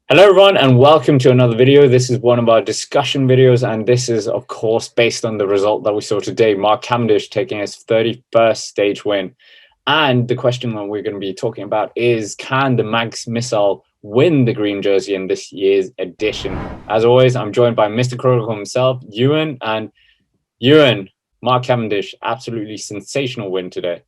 Hello everyone and welcome to another video. This is one of our discussion videos and this is of course based on the result that we saw today, Mark Cavendish taking his 31st stage win. And the question that we're going to be talking about is, can the Merckx missile win the green jersey in this year's edition? As always, I'm joined by Mr. Critical himself, Ewan. And Ewan, Mark Cavendish, absolutely sensational win today.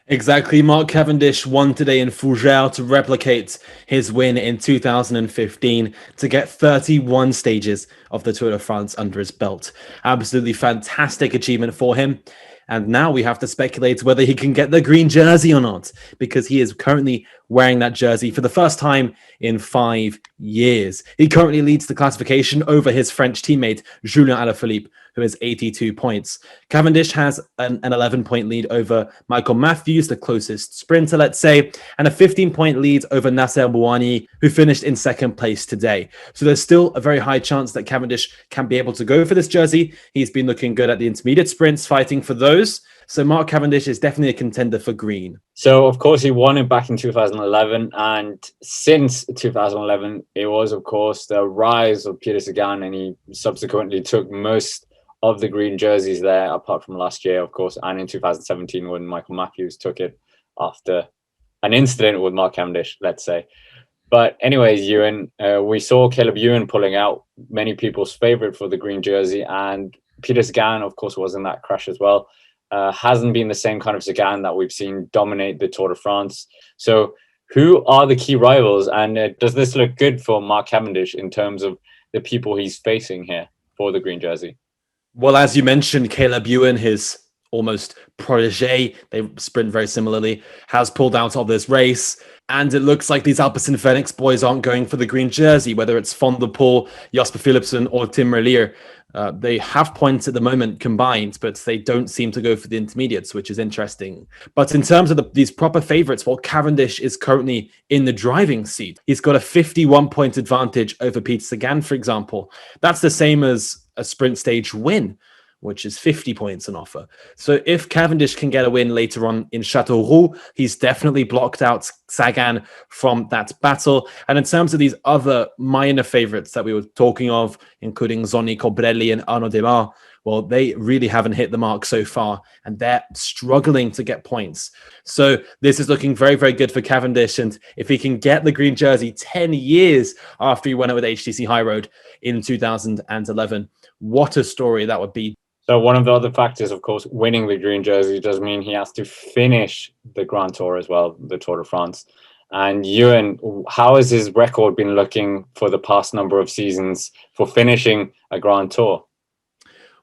Exactly. Mark Cavendish won today in Fougères to replicate his win in 2015 to get 31 stages of the Tour de France under his belt. Absolutely fantastic achievement for him. And now we have to speculate whether he can get the green jersey or not, because he is currently wearing that jersey for the first time in 5 years. He currently leads the classification over his French teammate, Julian Alaphilippe, who has 82 points. Cavendish has an 11-point lead over Michael Matthews, the closest sprinter, let's say, and a 15-point lead over Nasser Bouhanni, who finished in second place today. So there's still a very high chance that Cavendish can be able to go for this jersey. He's been looking good at the intermediate sprints, fighting for those. So Mark Cavendish is definitely a contender for green. So, of course, he won it back in 2011. And since 2011, it was, of course, the rise of Peter Sagan. And he subsequently took most of the green jerseys there, apart from last year, of course, and in 2017 when Michael Matthews took it after an incident with Mark Cavendish, let's say. But anyways, Ewan, we saw Caleb Ewan pulling out, many people's favorite for the green jersey. And Peter Sagan, of course, was in that crash as well. Hasn't been the same kind of Sagan that we've seen dominate the Tour de France. So who are the key rivals? And does this look good for Mark Cavendish in terms of the people he's facing here for the green jersey? Well, as you mentioned, Caleb Ewan, his almost protege, they sprint very similarly, has pulled out of this race. And it looks like these Alpecin Phoenix boys aren't going for the green jersey, whether it's Van der Poel, Jasper Philipsen, or Tim Merlier. They have points at the moment combined, but they don't seem to go for the intermediates, which is interesting. But in terms of these proper favorites, well, Cavendish is currently in the driving seat. He's got a 51-point advantage over Peter Sagan, for example. That's the same as a sprint stage win, which is 50 points on offer. So if Cavendish can get a win later on in Châteauroux, he's definitely blocked out Sagan from that battle. And in terms of these other minor favorites that we were talking of, including Zonny Colbrelli and Arnaud Démare, well, they really haven't hit the mark so far, and they're struggling to get points. So this is looking very, very good for Cavendish. And if he can get the green jersey 10 years after he won it with HTC High Road in 2011, what a story that would be. So one of the other factors, of course, winning the green jersey does mean he has to finish the Grand Tour as well, the Tour de France. And Ewan, how has his record been looking for the past number of seasons for finishing a Grand Tour?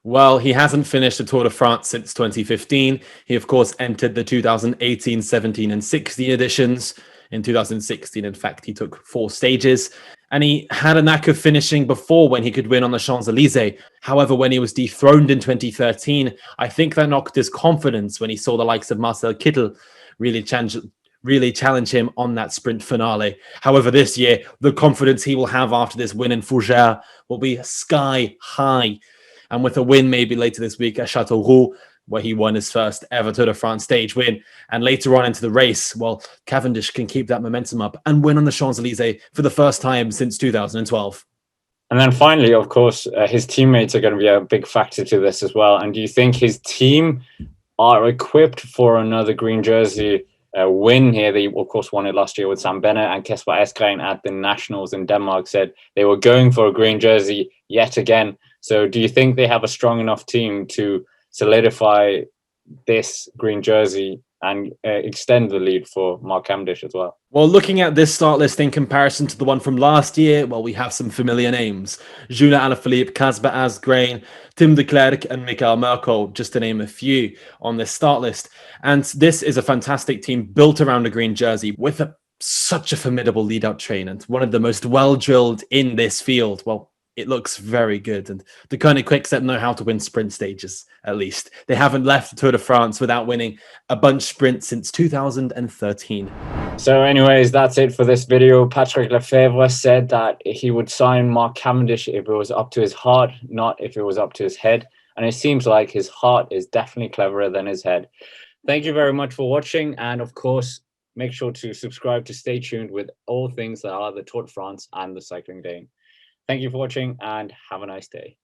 Well, he hasn't finished the Tour de France since 2015. He, of course, entered the 2018, 17, and 16 editions. In 2016, in fact, he took 4 stages. And he had a knack of finishing before when he could win on the Champs-Élysées. However, when he was dethroned in 2013, I think that knocked his confidence when he saw the likes of Marcel Kittel really challenge him on that sprint finale. However, this year, the confidence he will have after this win in Fougères will be sky high. And with a win maybe later this week at Châteauroux, where he won his first ever Tour de France stage win, and later on into the race, well, Cavendish can keep that momentum up and win on the Champs-Élysées for the first time since 2012. And then finally, of course, his teammates are going to be a big factor to this as well. And do you think his team are equipped for another green jersey win here? They, of course, won it last year with Sam Bennett, and Kasper Asgreen at the Nationals in Denmark said they were going for a green jersey yet again. So do you think they have a strong enough team to solidify this green jersey and extend the lead for Mark Cavendish as well? Well, looking at this start list in comparison to the one from last year, well, we have some familiar names. Julian Alaphilippe, Kasper Asgreen, Tim de Klerk, and Michael Merckx, just to name a few on this start list. And this is a fantastic team built around a green jersey with such a formidable lead-out train and one of the most well-drilled in this field. Well, it looks very good. And the Deceuninck-QuickStep know how to win sprint stages, at least. They haven't left the Tour de France without winning a bunch sprint since 2013. So anyways, that's it for this video. Patrick Lefevre said that he would sign Mark Cavendish if it was up to his heart, not if it was up to his head. And it seems like his heart is definitely cleverer than his head. Thank you very much for watching. And of course, make sure to subscribe to stay tuned with all things that are the Tour de France and the Cycling Day. Thank you for watching and have a nice day.